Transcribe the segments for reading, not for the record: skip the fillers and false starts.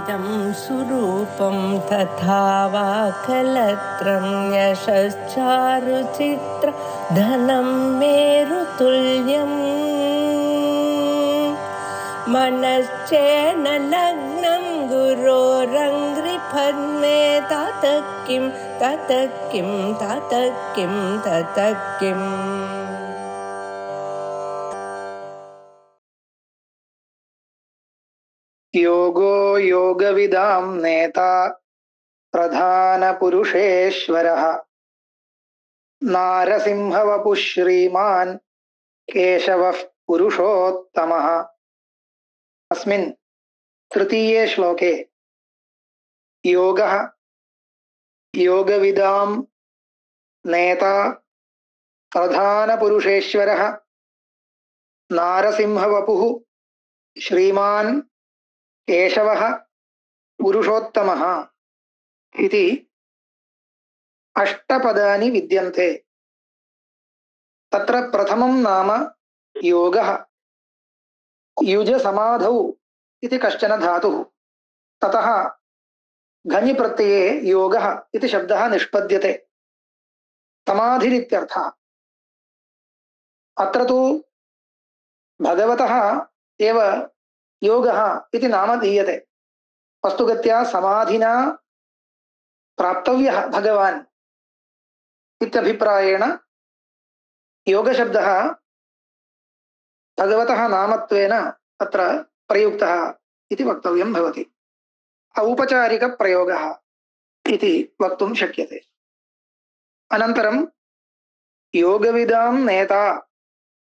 इदं सुरूपं तथा वा कलत्रं यशश्चारुचित्र धनं मेरुतुल्यम् मनश्चेन लग्नं गुरोरङ्घ्रिपद्मे ततः किं ततः किं ततः किं ततः किम्। योगो योगविदां नेता प्रधानपुरुषेश्वरः नारसिंहवपुः श्रीमान् केशवः पुरुषोत्तमः। अस्मिन् तृतीये श्लोके योगः योगविदां नेता प्रधानपुरुषेश्वरः नारसिंहवपुः श्रीमान् केशवः पुरुषोत्तमः इति अष्टपदानि विद्यन्ते। तत्र प्रथमं नाम योगः। युज समाधौ इति कश्चन धातुः, ततः घञ् प्रत्यये योगः इति शब्दः निष्पद्यते। समाधिरित्यर्थः। अत्र तु भगवतः एव योगः इति नाम दीयते। वस्तुगत्या समाधिना प्राप्तव्यः भगवान् इत्यभिप्रायेण योगशब्दः भगवतः नामत्वेन अत्र प्रयुक्तः इति वक्तव्यं भवति। औपचारिकप्रयोगः इति वक्तुं शक्यते। अनन्तरं योगविदां नेता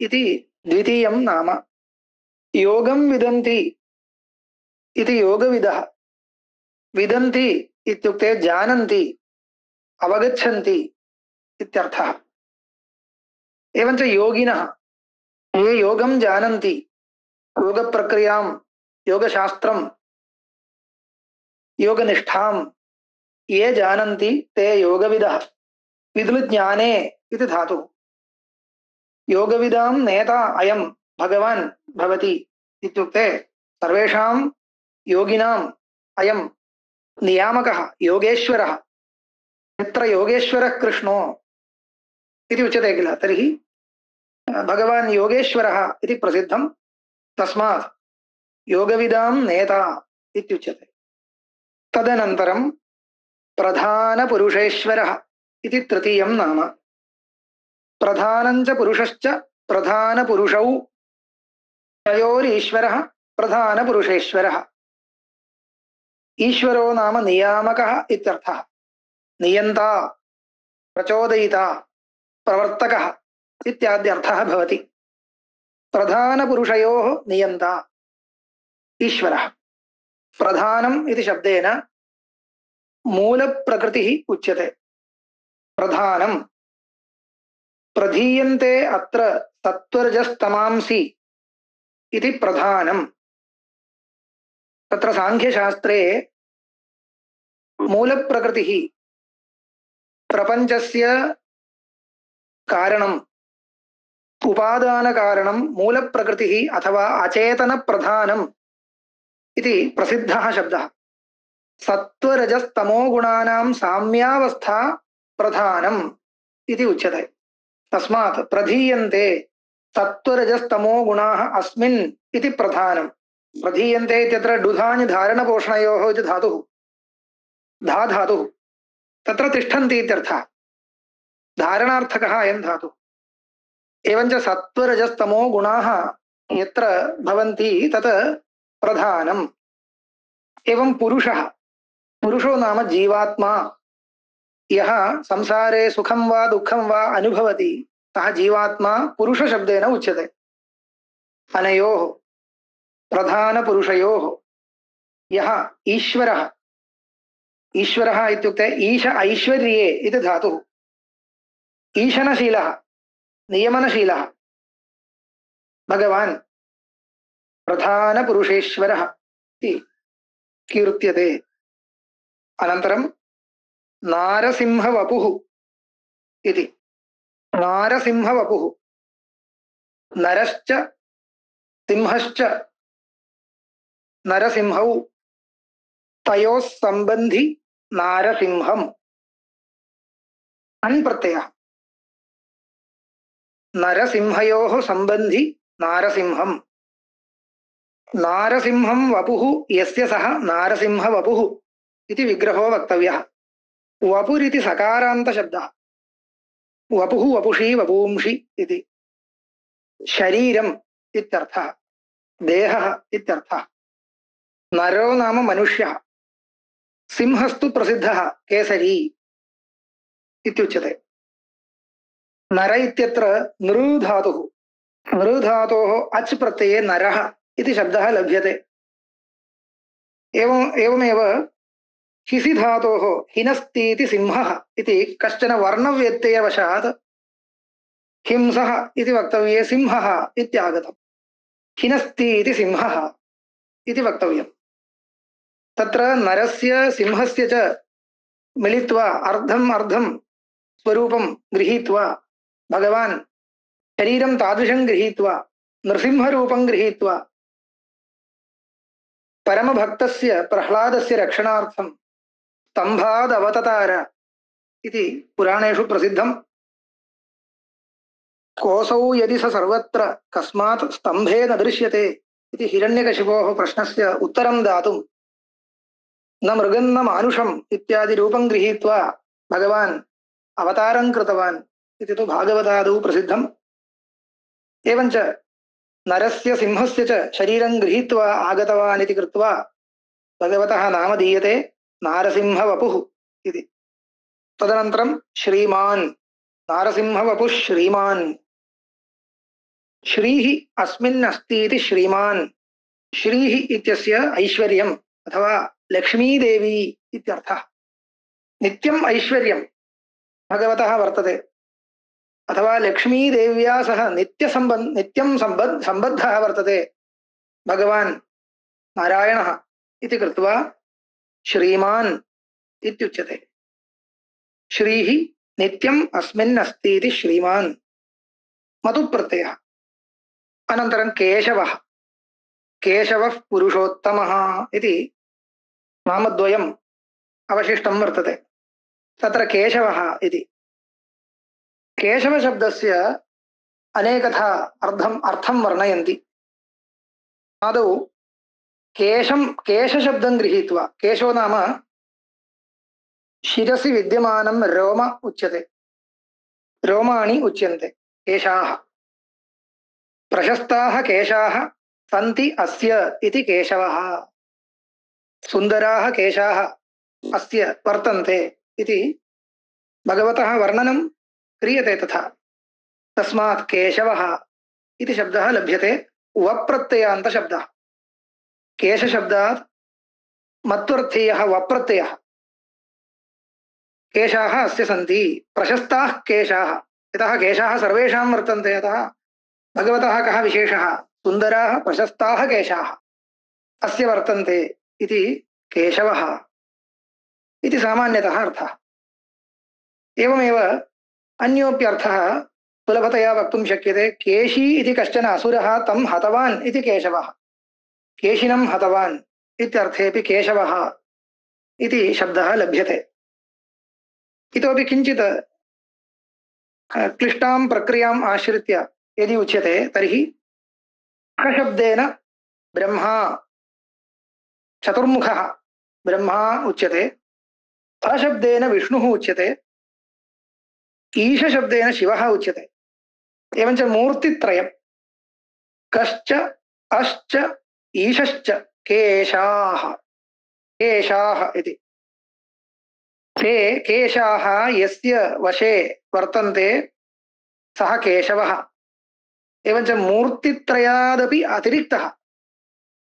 इति द्वितीयं नाम। योगं विदन्ति इति योगविदः। विदन्ति इत्युक्ते जानन्ति, अवगच्छन्ति इत्यर्थः। एवञ्च योगिनः ये योगं जानन्ति, योगप्रक्रियां, योगशास्त्रं, योगनिष्ठां ये जानन्ति ते योगविदः। विदुज्ञाने इति धातुः। योगविदां नेता अयं भगवान् भवति इत्युक्ते सर्वेषां योगिनाम् अयं नियामकः योगेश्वरः। यत्र योगेश्वरः कृष्णो इति उच्यते किल, तर्हि भगवान् योगेश्वरः इति प्रसिद्धं। तस्मात् योगविदां नेता इत्युच्यते। तदनन्तरं प्रधानपुरुषेश्वरः इति तृतीयं नाम। प्रधानञ्च पुरुषश्च प्रधानपुरुषौ तयोरीश्वरः प्रधानपुरुषेश्वरः। ईश्वरो नाम नियामकः इत्यर्थः। नियन्ता, प्रचोदयिता, प्रवर्तकः इत्याद्यर्थः भवति। प्रधानपुरुषयोः नियन्ता ईश्वरः। प्रधानम् इति शब्देन मूलप्रकृतिः उच्यते। प्रधानं प्रधीयन्ते अत्र सत्त्वरजस्तमांसि इति प्रधानम्। तत्र सांख्यशास्त्रे मूलप्रकृतिः प्रपञ्चस्य कारणम्, उपादानकारणं मूलप्रकृतिः अथवा अचेतनप्रधानम् इति प्रसिद्धः शब्दः। सत्त्वरजस्तमो गुणानां साम्यावस्था प्रधानम् इति उच्यते। तस्मात् प्रधीयन्ते सत्त्वरजस्तमो गुणाः अस्मिन् इति प्रधानम्। प्रधीयन्ते इत्यत्र डुधानि धारणपोषणयोः इति धातुः, धा धातुः। तत्र तिष्ठन्ति इत्यर्थः। धारणार्थकः अयं धातुः। एवञ्च सत्त्वरजस्तमो गुणाः यत्र भवन्ति तत् प्रधानम्। एवं पुरुषः, पुरुषो नाम जीवात्मा। यः संसारे सुखं वा दुःखं वा अनुभवति सः जीवात्मा पुरुषशब्देन उच्यते। अनयोः प्रधानपुरुषयोः यः ईश्वरः, ईश्वरः इत्युक्ते ईश ऐश्वर्ये इति धातुः। ईशनशीलः, नियमनशीलः भगवान् प्रधानपुरुषेश्वरः इति कीर्त्यते। अनन्तरं नारसिंहवपुः इति। नारसिंहवपुः नरश्च सिंहश्च नरसिंहौ तयोः सम्बन्धि नारसिंहम् अन् प्रत्ययः नरसिंहयोः सम्बन्धि नारसिंहम् नारसिंहं वपुः यस्य सः नारसिंह वपुः इति विग्रहो वक्तव्यः वपुरिति सकारान्तशब्दः वपुः वपुषी वपूंषि इति शरीरम् इत्यर्थः देहः इत्यर्थः नरो नाम मनुष्यः सिंहस्तु प्रसिद्धः केसरी इत्युच्यते नर इत्यत्र नृ धातुः नृ धातोः अच् प्रत्यये नरः इति शब्दः लभ्यते एवमेव हिसि धातोः हिनस्तीति सिंहः इति कश्चन वर्णव्यत्ययवशात् हिंसः इति वक्तव्ये सिंहः इत्यागतम् हिनस्ति इति सिंहः इति वक्तव्यम् तत्र नरस्य सिंहस्य च मिलित्वा अर्धम् अर्धं स्वरूपं गृहीत्वा भगवान् शरीरं तादृशं गृहीत्वा नृसिंहरूपं गृहीत्वा परमभक्तस्य प्रह्लादस्य रक्षणार्थं स्तम्भाद् अवततार इति पुराणेषु प्रसिद्धम् कोऽसौ यदि स सर्वत्र कस्मात् स्तम्भे न दृश्यते इति हिरण्यकशिपोः प्रश्नस्य उत्तरं दातुं न मृगं न मानुषम् इत्यादि रूपं गृहीत्वा भगवान् अवतारं कृतवान् इति तु भागवतादौ प्रसिद्धम् एवञ्च नरस्य सिंहस्य च शरीरं गृहीत्वा आगतवान् इति कृत्वा भगवतः नाम दीयते नारसिंहवपुः इति तदनन्तरं श्रीमान् नारसिंहवपुः श्रीमान् श्रीः अस्मिन् अस्ति इति श्रीमान् श्रीः इत्यस्य ऐश्वर्यम् अथवा लक्ष्मीदेवी इत्यर्थः नित्यम् ऐश्वर्यं भगवतः वर्तते अथवा लक्ष्मीदेव्या सह नित्यं सम्बद्धः वर्तते भगवान् नारायणः इति कृत्वा श्रीमान् इत्युच्यते श्रीः नित्यम् अस्मिन् अस्ति इति श्रीमान् मतु प्रत्ययः अनन्तरं केशवः केशवः पुरुषोत्तमः इति नामद्वयम् अवशिष्टं वर्तते तत्र केशवः इति केशवशब्दस्य अनेकथा अर्थं वर्णयन्ति आदौ केशशब्दं गृहीत्वा केशो नाम शिरसि विद्यमानं रोम उच्यते रोमाणि उच्यन्ते केशाः प्रशस्ताः केशाः सन्ति अस्य इति केशवः सुन्दराः केशाः अस्य वर्तन्ते इति भगवतः वर्णनं क्रियते तथा तस्मात् केशवः इति शब्दः लभ्यते वप्रत्ययान्तशब्दः केशशब्दात् मत्वर्थीयः वप्रत्ययः केशाः अस्य सन्ति प्रशस्ताः केशाः यतः केशाः सर्वेषां वर्तन्ते अतः भगवतः कः विशेषः सुन्दराः प्रशस्ताः केशाः अस्य वर्तन्ते इति केशवः इति सामान्यतः अर्थः एवमेव अन्योप्यर्थः सुलभतया वक्तुं शक्यते केशी इति कश्चन असुरः तं हतवान् इति केशवः केशिनं हतवान् इत्यर्थेपि केशवः इति शब्दः लभ्यते इतोपि किञ्चित् क्लिष्टां प्रक्रियाम् आश्रित्य यदि उच्यते तर्हि खशब्देन ब्रह्मा चतुर्मुखः ब्रह्मा उच्यते अशब्देन विष्णुः उच्यते ईशशब्देन शिवः उच्यते एवञ्च मूर्तित्रयं कश्च अश्च ईशश्च केशाः केशाः इति ते केशाः यस्य वशे वर्तन्ते सः केशवः एवञ्च मूर्तित्रयादपि अतिरिक्तः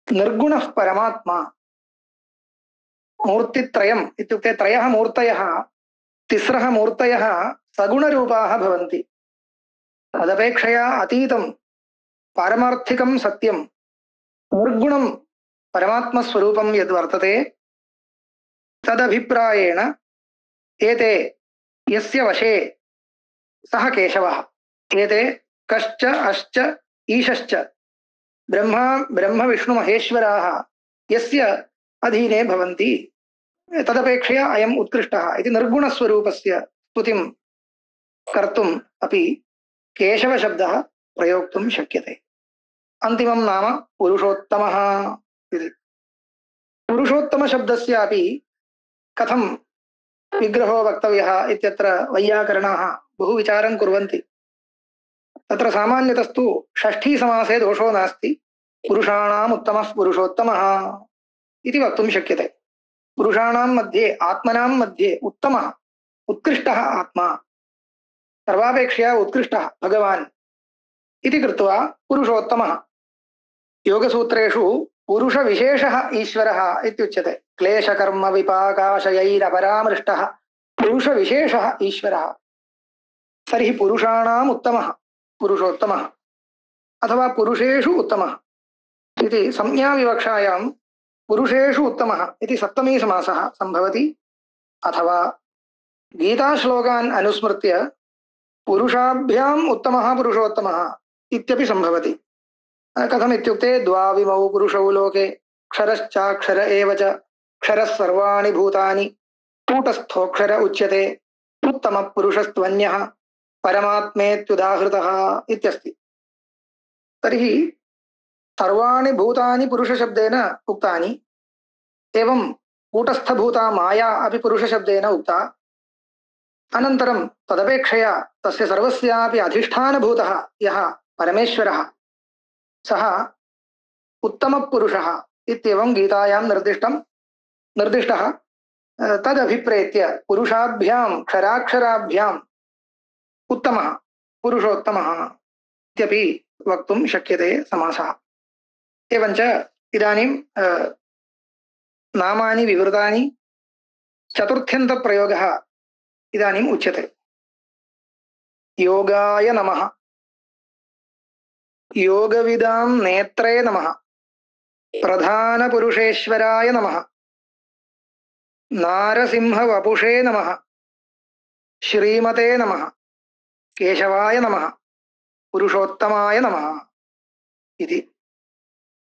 निर्गुणः परमात्मा मूर्तित्रयम् इत्युक्ते त्रयः मूर्तयः तिस्रः मूर्तयः सगुणरूपाः भवन्ति तदपेक्षया अतीतं पारमार्थिकं सत्यं निर्गुणं परमात्मस्वरूपं यद्वर्तते तदभिप्रायेण एते यस्य वशे सः केशवः एते कश्च अश्च ईशश्च ब्रह्मा ब्रह्मविष्णुमहेश्वराः यस्य अधीने भवन्ति। तदपेक्षया अयम् उत्कृष्टः इति निर्गुणस्वरूपस्य स्तुतिं कर्तुम् अपि केशवशब्दः प्रयोक्तुं शक्यते। अन्तिमं नाम पुरुषोत्तमः इति। पुरुषोत्तमशब्दस्यापि कथं विग्रहो वक्तव्यः इत्यत्र वैयाकरणाः बहु विचारं कुर्वन्ति। तत्र सामान्यतस्तु षष्ठीसमासे दोषो नास्ति, पुरुषाणाम् उत्तमः पुरुषोत्तमः इति वक्तुं शक्यते। पुरुषाणां मध्ये आत्मनां मध्ये उत्तमः उत्कृष्टः आत्मा, सर्वापेक्षया उत्कृष्टः भगवान् इति कृत्वा पुरुषोत्तमः। योगसूत्रेषु पुरुषविशेषः ईश्वरः इत्युच्यते। क्लेशकर्म विपाकाशयैरपरामृष्टः पुरुषविशेषः ईश्वरः। तर्हि पुरुषाणाम् उत्तमः पुरुषोत्तमः अथवा पुरुषेषु उत्तमः इति संज्ञाविवक्षायां पुरुषेषु उत्तमः इति सप्तमी समासः सम्भवति। अथवा गीताश्लोकान् अनुस्मृत्य पुरुषाभ्याम् उत्तमः पुरुषोत्तमः इत्यपि सम्भवति। कथमित्युक्ते द्वाविमौ पुरुषौ लोके क्षरश्चाक्षर एव च क्षरः सर्वाणि भूतानि कूटस्थोऽक्षर उच्यते उत्तमः पुरुषस्त्वन्यः परमात्मेत्युदाहृतः इत्यस्ति। तर्हि सर्वाणि भूतानि पुरुषशब्देन उक्तानि, एवं कूटस्थभूता माया अपि पुरुषशब्देन उक्ता। अनन्तरं तदपेक्षया तस्य सर्वस्यापि अधिष्ठानभूतः यः परमेश्वरः सः उत्तमपुरुषः इत्येवं गीतायां निर्दिष्टः। तदभिप्रेत्य पुरुषाभ्यां क्षराक्षराभ्याम् उत्तमः पुरुषोत्तमः इत्यपि वक्तुं शक्यते समासः। एवञ्च इदानीं नामानि विवृतानि, चतुर्थ्यन्तप्रयोगः इदानीम् उच्यते। योगाय नमः, योगविदां नेत्रे नमः, प्रधानपुरुषेश्वराय नमः, नारसिंहवपुषे नमः, श्रीमते नमः, केशवाय नमः, पुरुषोत्तमाय नमः इति।